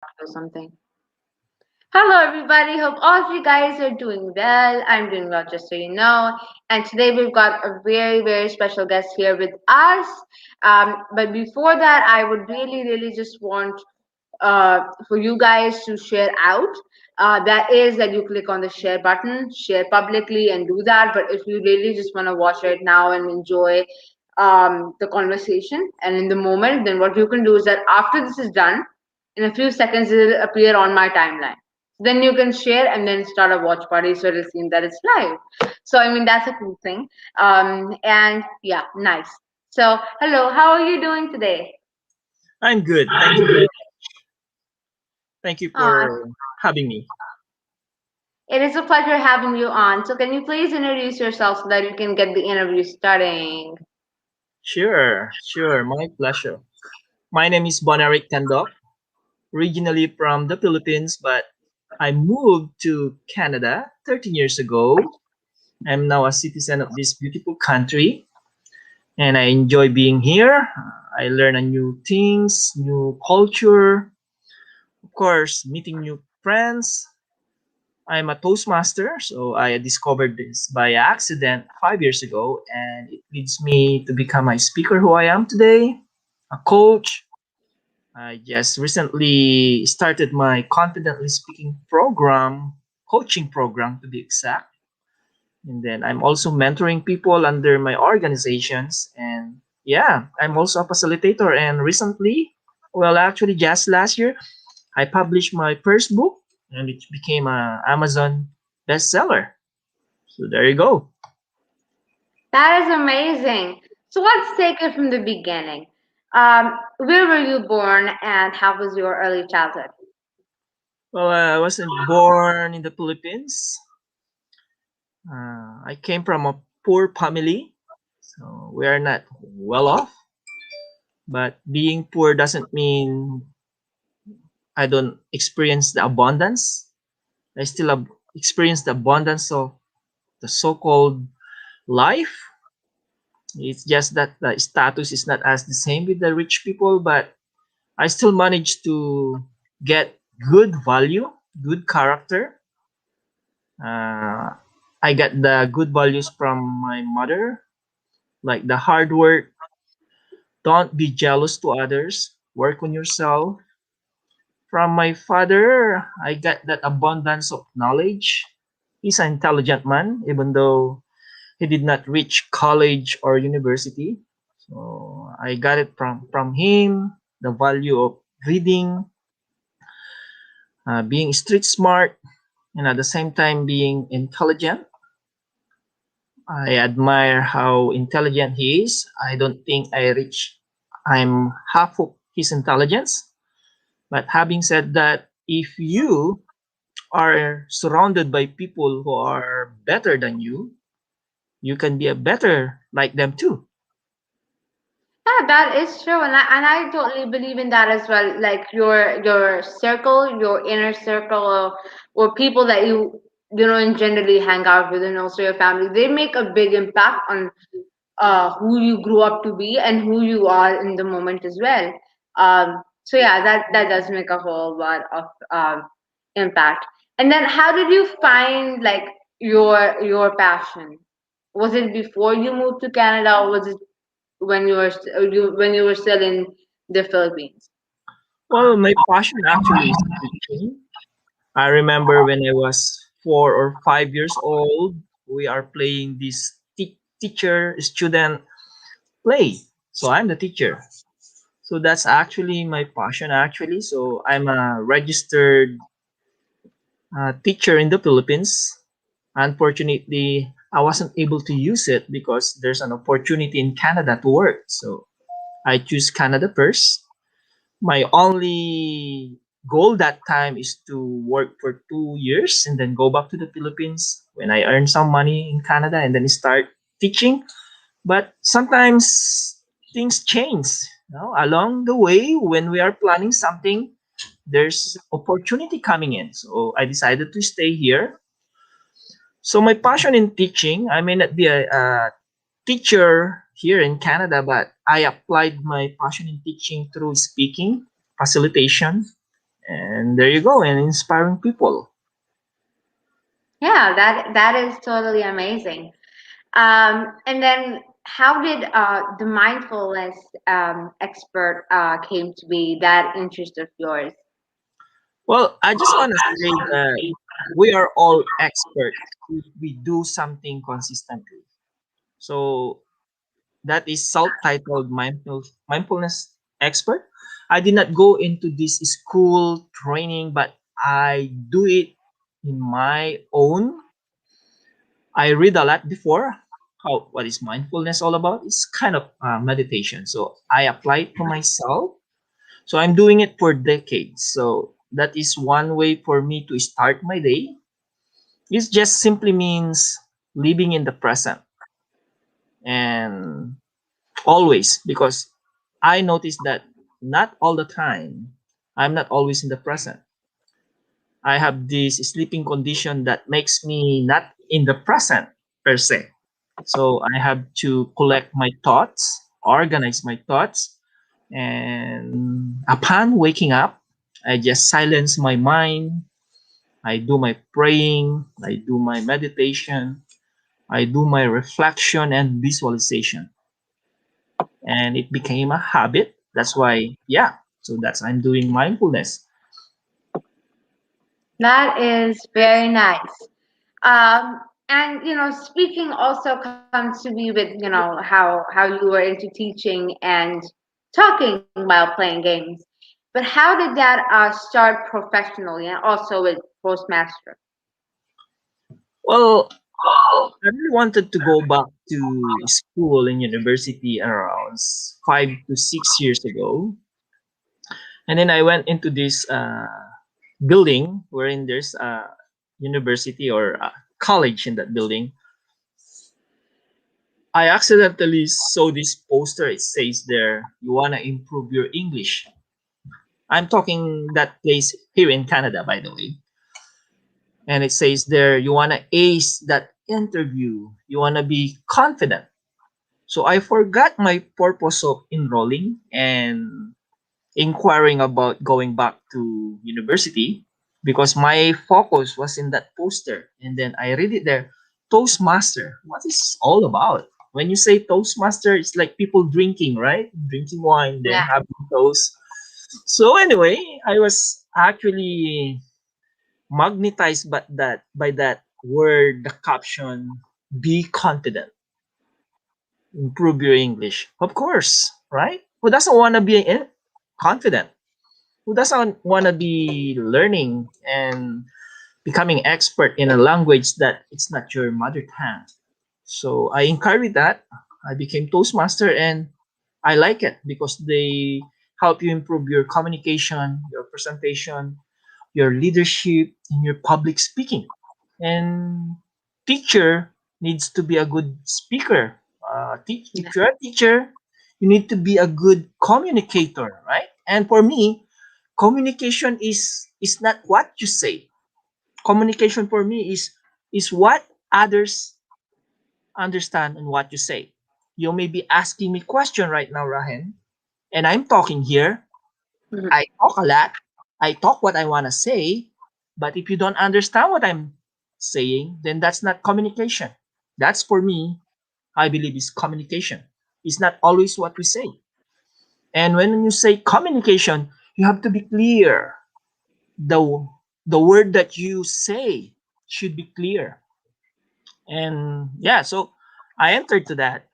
or something. Hello, everybody. Hope all of you guys are doing well. I'm doing well, just so you know. And today we've got a very, very special guest here with us. But before that, I would really, really just want for you guys to share out. That is that you click on the share button, share publicly, and do that. But if you really just want to watch it now and enjoy the conversation and in the moment, then what you can do is that after this is done, in a few seconds, it'll appear on my timeline. Then you can share and then start a watch party so it'll seem that it's live. So, I mean, that's a cool thing. And yeah, nice. So, hello, how are you doing today? I'm good. Thank you very Thank you Uh, for having me. it is a pleasure having you on. So, can you please introduce yourself so that we can get the interview starting? Sure. My pleasure. My name is Bonaric Tandoc, originally from the Philippines, but I moved to Canada 13 years ago. I'm now a citizen of this beautiful country, and I enjoy being here. I learn a new things, new culture, of course, meeting new friends. I'm a Toastmaster, so I discovered this by accident 5 years ago, and it leads me to become a speaker who I am today, a coach. I just recently started my confidently speaking program, coaching program to be exact. And then I'm also mentoring people under my organizations. And yeah, I'm also a facilitator. And recently, well, actually, just last year, I published my first book, and it became a Amazon bestseller. So there you go. That is amazing. So, let's take it from the beginning. Where were you born and how was your early childhood? Well, I wasn't born in the Philippines. I came from a poor family, so we are not well off. But being poor doesn't mean I don't experience the abundance. I still experience the abundance of the so-called life. It's just that the status is not as the same with the rich people, but I still manage to get good value, good character. Uh, I got the good values from my mother, like the hard work, don't be jealous to others, work on yourself. From my father, I got that abundance of knowledge. He's an intelligent man, even though he did not reach college or university. So I got it from him, the value of reading, being street smart, and at the same time being intelligent. I admire how intelligent he is. I don't think I'm half of his intelligence. But having said that, if you are surrounded by people who are better than you can be a better like them too. Yeah, that is true, and I totally believe in that as well. Like your circle, your inner circle, or people that you know and generally hang out with, and also your family, they make a big impact on who you grew up to be and who you are in the moment as well. So yeah, that does make a whole lot of impact. And then, how did you find like your passion? Was it before you moved to Canada, or was it when you were still in the Philippines? Well, my passion actually is teaching. I remember when I was 4 or 5 years old, we are playing this teacher student play. So I'm the teacher. So that's actually my passion actually. So I'm a registered teacher in the Philippines. Unfortunately, I wasn't able to use it because there's an opportunity in Canada to work. So I choose Canada first. My only goal that time is to work for 2 years and then go back to the Philippines when I earn some money in Canada and then start teaching. But sometimes things change. Along the way, when we are planning something, there's opportunity coming in. So I decided to stay here. So my passion in teaching, I may not be a teacher here in Canada, but I applied my passion in teaching through speaking, facilitation. And there you go, and inspiring people. Yeah, that is totally amazing. And then how did the mindfulness expert came to be that interest of yours? Well, I just want to say that we are all expert if we do something consistently. So that is self-titled mindfulness expert. I did not go into this school training, but I do it in my own. I read a lot before how what is mindfulness all about. It's kind of meditation. So I apply it to myself. So I'm doing it for decades. So that is one way for me to start my day. It just simply means living in the present and always, because I notice that not all the time I'm not always in the present. I have this sleeping condition that makes me not in the present per se. So I have to collect my thoughts, organize my thoughts, and upon waking up, I just silence my mind. I do my praying, I do my meditation, I do my reflection and visualization. And it became a habit. That's why, yeah, so that's I'm doing mindfulness. That is very nice. And speaking also comes to be with how you were into teaching and talking while playing games. But how did that start professionally and also with Toastmaster? Well, I really wanted to go back to school and university around 5 to 6 years ago. And then I went into this building wherein there's a university or a college in that building. I accidentally saw this poster. It says there, you want to improve your English. I'm talking that place here in Canada, by the way. And it says there, you want to ace that interview. You want to be confident. So I forgot my purpose of enrolling and inquiring about going back to university because my focus was in that poster. And then I read it there, Toastmaster. What is all about? When you say Toastmaster, it's like people drinking, right? Drinking wine, then Yeah. having toast. So anyway, I was actually magnetized by that word, the caption, be confident, improve your English. Of course, right? Who doesn't want to be confident? Who doesn't want to be learning and becoming expert in a language that it's not your mother tongue? So I encourage that. I became Toastmaster and I like it because they help you improve your communication, your presentation, your leadership, and your public speaking. And teacher needs to be a good speaker. If you're a teacher, you need to be a good communicator, right? And for me, communication is not what you say. Communication for me is what others understand and what you say. You may be asking me question right now, Rahen, and I'm talking here. Mhm. I talk a lot. I talk what I want to say, but if you don't understand what I'm saying, then that's not communication. That's for me, I believe is communication. It's not always what we say. And when you say communication, you have to be clear. The the word that you say should be clear. And yeah, so I entered to that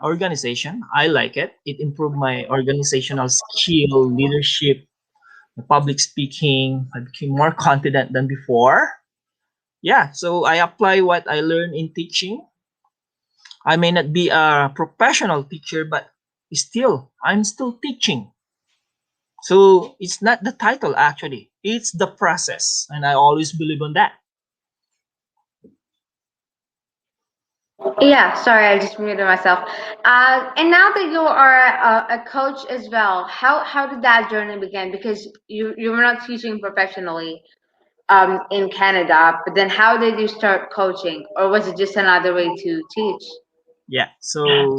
organization. I like it. It improved my organizational skill, leadership, public speaking. I became more confident than before. Yeah, so I apply what I learned in teaching. I may not be a professional teacher, but still, I'm still teaching. So it's not the title actually, it's the process. And I always believe on that. Yeah, sorry, I just muted myself. And now that you are a coach as well, how did that journey begin? Because you were not teaching professionally in Canada, but then how did you start coaching, or was it just another way to teach? Yeah, so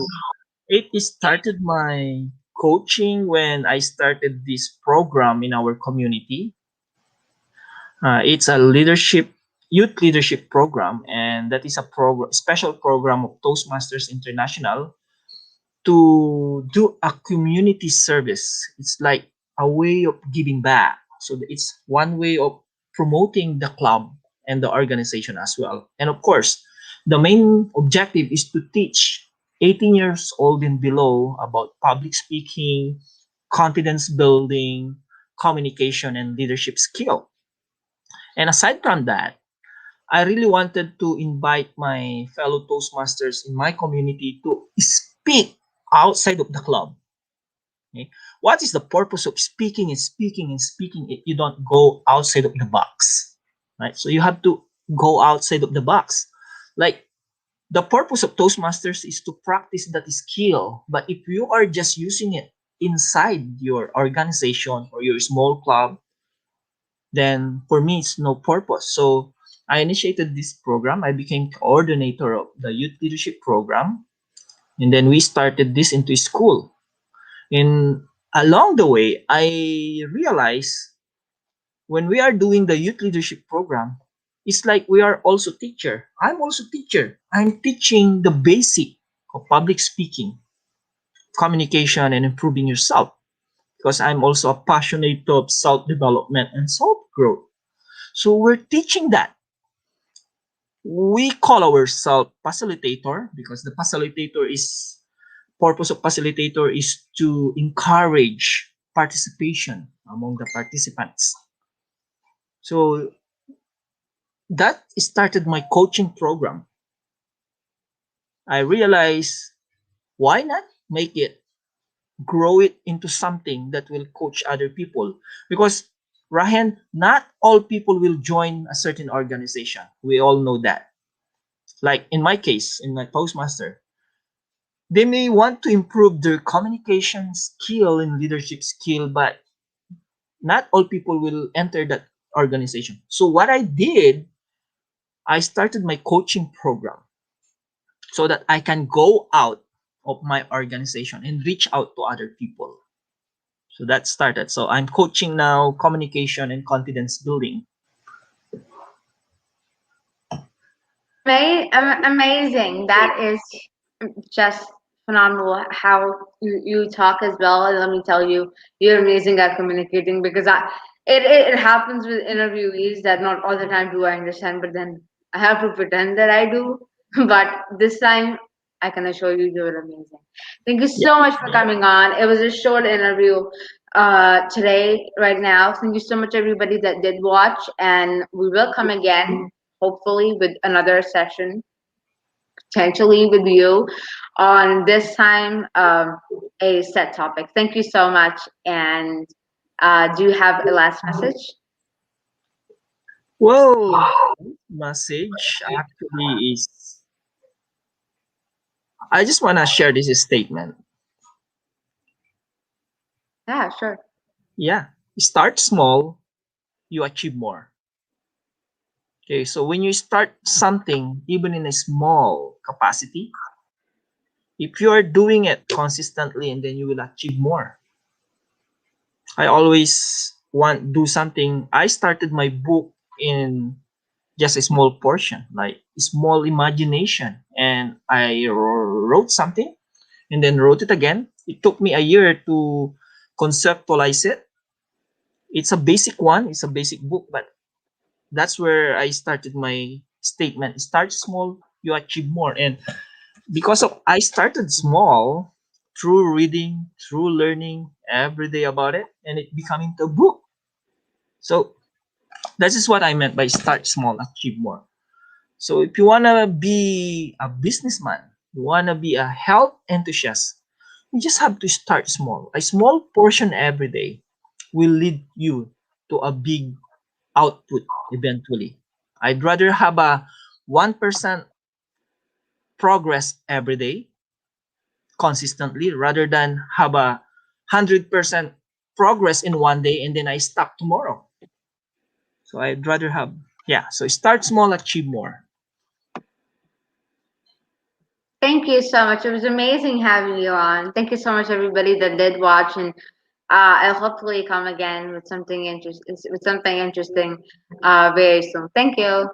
it started my coaching when I started this program in our community. It's a youth leadership program, and that is a special program of Toastmasters International to do a community service. It's like a way of giving back. So it's one way of promoting the club and the organization as well. And of course, the main objective is to teach 18 years old and below about public speaking, confidence building, communication, and leadership skill. And aside from that, I really wanted to invite my fellow Toastmasters in my community to speak outside of the club. Okay? What is the purpose of speaking and speaking and speaking if you don't go outside of the box? Right? So you have to go outside of the box. Like the purpose of Toastmasters is to practice that skill. But if you are just using it inside your organization or your small club, then for me it's no purpose. So I initiated this program. I became coordinator of the youth leadership program, and then we started this into school. And along the way, I realized when we are doing the youth leadership program, it's like we are also teacher. I'm also teacher. I'm teaching the basic of public speaking, communication, and improving yourself because I'm also a passionate of self development and self growth. So we're teaching that. We call ourselves facilitator because the facilitator is purpose of facilitator is to encourage participation among the participants. So that started my coaching program. I realized why not make it grow it into something that will coach other people because Rahan, not all people will join a certain organization. We all know that. Like in my case, in my Toastmaster, they may want to improve their communication skill and leadership skill, but not all people will enter that organization. So what I did, I started my coaching program so that I can go out of my organization and reach out to other people. So that started. So I'm coaching now communication and confidence building. Amazing. That is just phenomenal how you talk as well. And let me tell you, you're amazing at communicating because it happens with interviewees that not all the time do I understand, but then I have to pretend that I do. But this time, I can assure you, you're amazing. Thank you Yeah. so much for coming on. It was a short interview today, right now. Thank you so much, everybody that did watch, and we will come again, hopefully, with another session potentially with you on this time a set topic. Thank you so much. And do you have a last message? Well, message actually is I just want to share this statement. Yeah, sure. Yeah, start small, you achieve more. Okay, so when you start something, even in a small capacity, if you are doing it consistently, and then you will achieve more. I always want do something. I started my book in just a small portion, like small imagination, and I wrote something, and then wrote it again. It took me a year to conceptualize it. It's a basic one. It's a basic book, but that's where I started my statement. Start small, you achieve more. And because of I started small through reading, through learning every day about it, and it became into a book. So that is what I meant by start small, achieve more. So if you wanna be a businessman, you wanna be a health enthusiast, you just have to start small. A small portion every day will lead you to a big output eventually. I'd rather have a 1% progress every day consistently rather than have a 100% progress in one day and then I stop tomorrow. So I'd rather have, yeah, so start small, achieve more. Thank you so much. It was amazing having you on. Thank you so much, everybody that did watch, and I'll hopefully come again with something interesting very soon. Thank you.